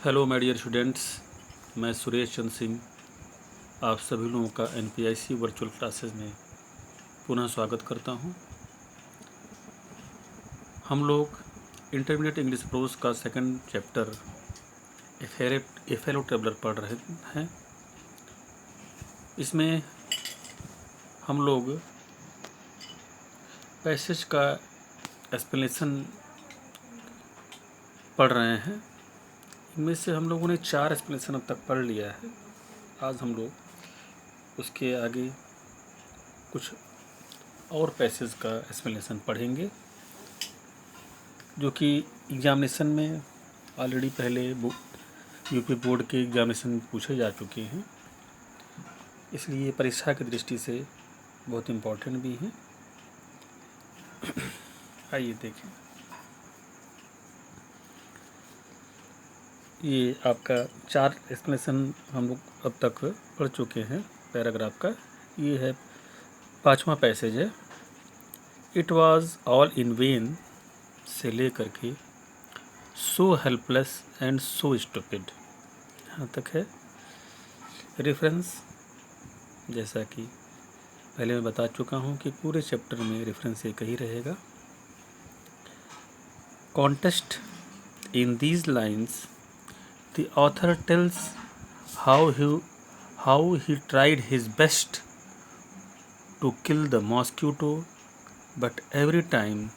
Hello my dear students, मैं सुरेश चंद्र सिंह आप सभी लोगों का एनपीआईसी वर्चुअल क्लासेस में पुनः स्वागत करता हूं। हम लोग इंटरमीडिएट इंग्लिश प्रोज का सेकंड चैप्टर एफेलो टेबलर पढ़ रहे हैं। इसमें हम लोग पैसेज का एक्सप्लेनेशन पढ़ रहे हैं। इनमें से हम लोगों ने 4 एक्सप्लेनेशन अब तक पढ़ लिया है। आज हम लोग उसके आगे कुछ और पैसेज का एक्सप्लेनेशन पढ़ेंगे जो कि एग्जामिनेशन में ऑलरेडी पहले यूपी बोर्ड के एग्जामिनेशन में पूछे जा चुके हैं, इसलिए परीक्षा की दृष्टि से बहुत इम्पोर्टेंट भी हैं। आइए देखें, ये आपका 4 एक्सप्लेनेशन हम लोग अब तक पढ़ चुके हैं पैराग्राफ का। ये है 5वां पैसेज है, it was all in when से लेकर के so helpless and so stupid, यहाँ तक है। रेफरेंस, जैसा कि पहले मैं बता चुका हूँ कि पूरे चैप्टर में रेफरेंस एक ही रहेगा। Context in these lines the author tells how he tried his best to kill the mosquito but every time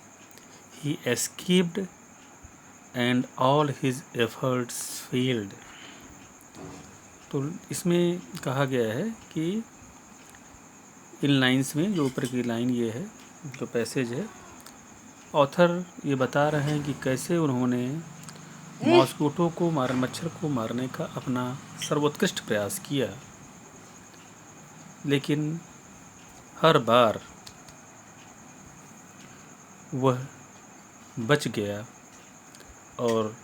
he escaped and all his efforts failed। तो इसमें कहा गया है कि इन लाइंस में, जो ऊपर की लाइन ये है, जो पैसेज है, ऑथर ये बता रहे हैं कि कैसे उन्होंने मॉस्क्यूटो को मच्छर को मारने का अपना सर्वोत्कृष्ट प्रयास किया, लेकिन हर बार वह बच गया और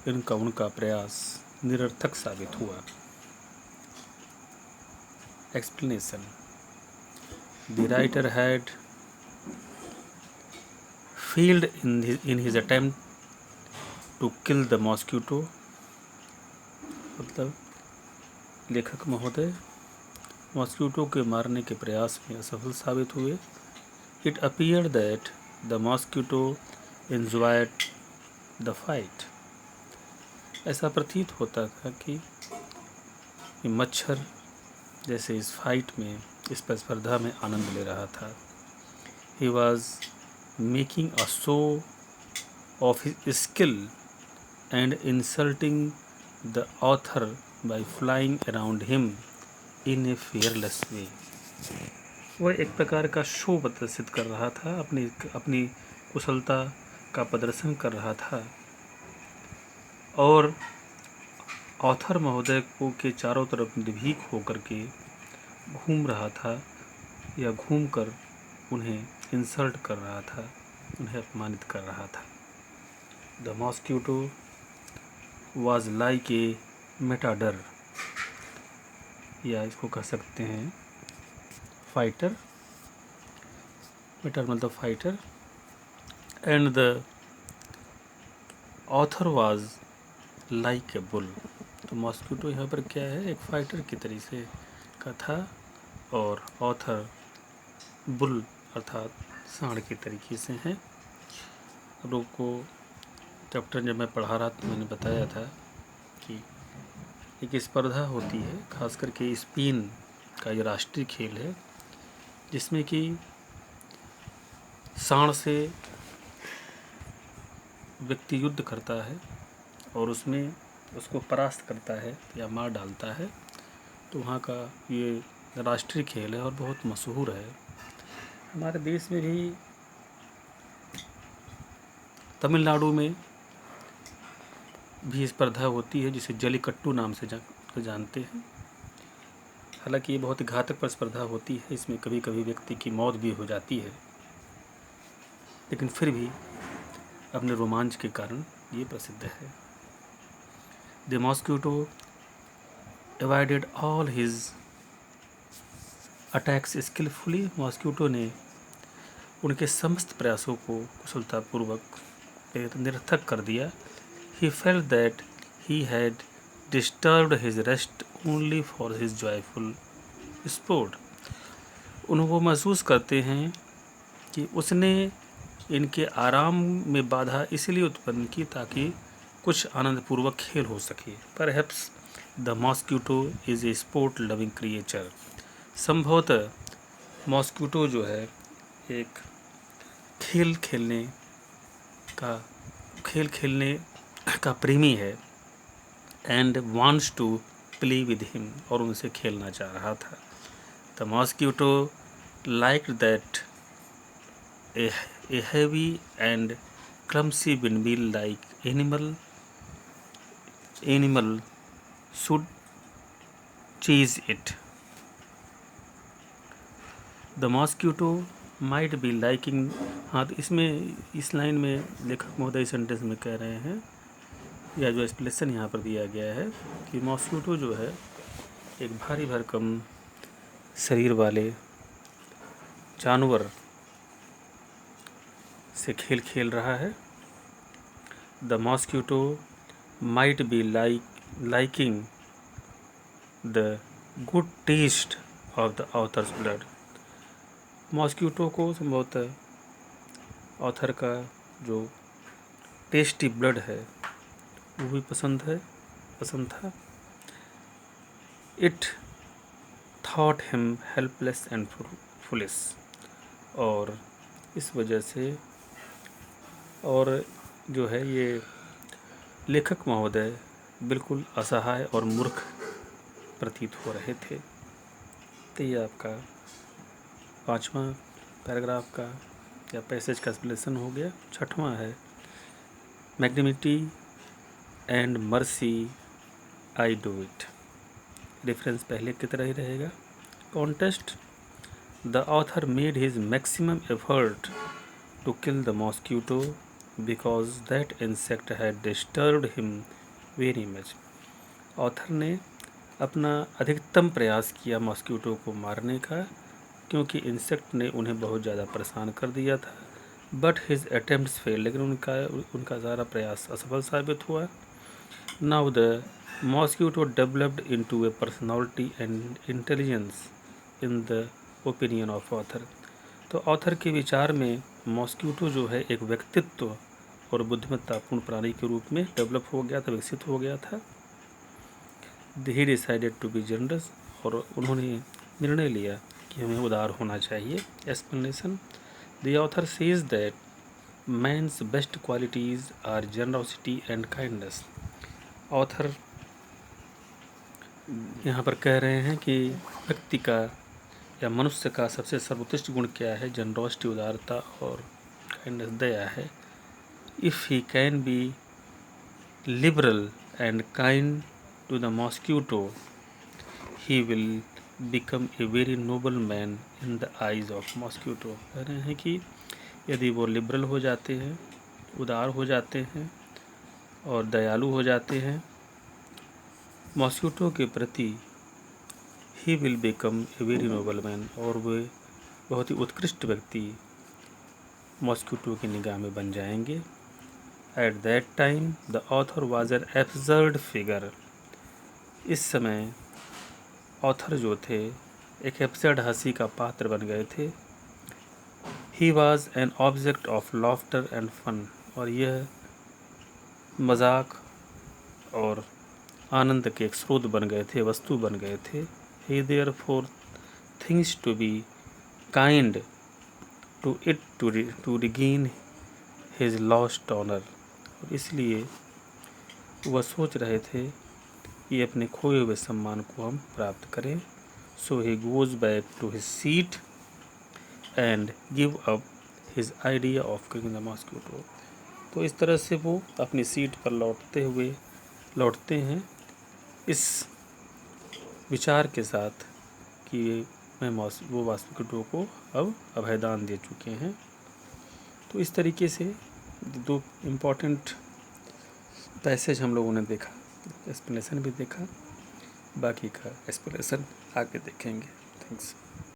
उनका प्रयास निरर्थक साबित हुआ। Explanation, the writer had failed in his attempt to kill the mosquito। मतलब लेखक महोदय मॉस्क्यूटो के मारने के प्रयास में असफल साबित हुए। It appeared that the mosquito enjoyed the fight। ऐसा प्रतीत होता था कि मच्छर जैसे इस फाइट में, इस स्पर्धा में आनंद ले रहा था। He was making a show of his skill and insulting the author by flying around him in a fearless way। वह एक प्रकार का शो प्रदर्शित कर रहा था, अपनी कुशलता का प्रदर्शन कर रहा था और ऑथर महोदय को के चारों तरफ निर्भीक होकर के घूम रहा था या घूमकर उन्हें इंसल्ट कर रहा था, उन्हें अपमानित कर रहा था। The mosquito was like a matador, या इसको कह सकते हैं फाइटर। मेटाडर मतलब fighter. And the author was like a bull. तो मॉस्क्यूटो यहाँ पर क्या है, एक फाइटर की तरीके का था और ऑथर बुल अर्थात सांड के तरीके से हैं। आप लोगों को चैप्टर जब मैं पढ़ा रहा तो मैंने बताया था कि एक स्पर्धा होती है, खास करके स्पेन का ये राष्ट्रीय खेल है, जिसमें कि सांड से व्यक्ति युद्ध करता है और उसमें उसको परास्त करता है या मार डालता है। तो वहाँ का ये राष्ट्रीय खेल है और बहुत मशहूर है। हमारे देश में भी तमिलनाडु में भी स्पर्धा होती है, जिसे जलीकट्टू नाम से जानते हैं। हालांकि ये बहुत ही घातक स्पर्धा होती है, इसमें कभी कभी व्यक्ति की मौत भी हो जाती है, लेकिन फिर भी अपने रोमांच के कारण ये प्रसिद्ध है। The mosquito avoided all his attacks skilfully. Mosquito ने उनके समस्त प्रयासों को कुशलतापूर्वक निरर्थक कर दिया। He felt that he had disturbed his rest only for his joyful sport. वो महसूस करते हैं कि उसने इनके आराम में बाधा इसलिए उत्पन्न की ताकि कुछ आनंदपूर्वक खेल हो सके. Perhaps the mosquito is a sport loving creature. संभवतः मॉस्क्यूटो जो है एक खेल खेलने का प्रेमी है. And wants to play with him, और उनसे खेलना चाह रहा था. The mosquito liked that a heavy and clumsy windmill like animal should chase it. The mosquito might be liking. हाँ, तो इसमें इस लाइन में लेखक महोदय सेंटेंस में कह रहे हैं, या जो एक्सप्लेनेशन यहाँ पर दिया गया है कि मॉस्क्यूटो जो है एक भारी भरकम शरीर वाले जानवर से खेल रहा है. The mosquito might be liking the good taste of the author's blood. Mosquito को संभवतः ऑथर का जो टेस्टी ब्लड है वो भी पसंद था. It thought him helpless and foolish. और इस वजह से, और जो है ये लेखक महोदय बिल्कुल असहाय और मूर्ख प्रतीत हो रहे थे. तो ये आपका 5वां पैराग्राफ का या पैसेज का एक्सप्लेनेशन हो गया. 6वां है magnanimity and mercy I do it. Reference पहले की तरह ही रहेगा. Contest. The author made his maximum effort to kill the mosquito because that insect had disturbed him very much. Author ने अपना अधिकतम प्रयास किया मॉस्क्यूटो को मारने का, क्योंकि इंसेक्ट ने उन्हें बहुत ज़्यादा परेशान कर दिया था. But his attempts fail. लेकिन उनका सारा प्रयास असफल साबित हुआ. Now the mosquito developed into A personality and intelligence in the opinion of author. तो ऑथर के विचार में मॉस्क्यूटो जो है एक व्यक्तित्व और बुद्धिमत्तापूर्ण प्राणी के रूप में डेवलप हो गया था, विकसित हो गया था. He decided to be generous. और उन्होंने निर्णय लिया कि हमें उदार होना चाहिए. Explanation. The author says that man's best qualities are generosity and kindness. Author यहाँ पर कह रहे हैं कि व्यक्ति का या मनुष्य का सबसे सर्वोत्कृष्ट गुण क्या है? जनरॉसिटी, उदारता, और काइंडनेस, दया है. If he can be liberal and kind to the mosquito he will become a very noble man in the eyes of mosquito. कह रहे हैं कि यदि वो लिबरल हो जाते हैं, उदार हो जाते हैं और दयालु हो जाते हैं मॉस्क्यूटो के प्रति, ही will become a very noble man, और वे बहुत ही उत्कृष्ट व्यक्ति मॉस्क्यूटो की निगाह में बन जाएंगे. At that time the author was an absurd figure. इस समय ऑथर जो थे एक एब्सर्ड हंसी का पात्र बन गए थे. He was an object of laughter and fun. और यह मजाक और आनंद के एक स्रोत बन गए थे, वस्तु बन गए थे. He therefore things to be kind to it to regain his lost honour. और इसलिए वह सोच रहे थे कि अपने खोए हुए सम्मान को हम प्राप्त करें. So he goes back to his seat and give up his idea of killing the mosquito. तो इस तरह से वो अपनी सीट पर लौटते हैं इस विचार के साथ कि वो मॉस्क्यूटो को अब अभयदान दे चुके हैं. तो इस तरीके से 2 इम्पॉर्टेंट पैसेज हम लोगों ने देखा, एक्सप्लेनेशन भी देखा. बाकी का एक्सप्लेनेशन आगे देखेंगे. थैंक्स.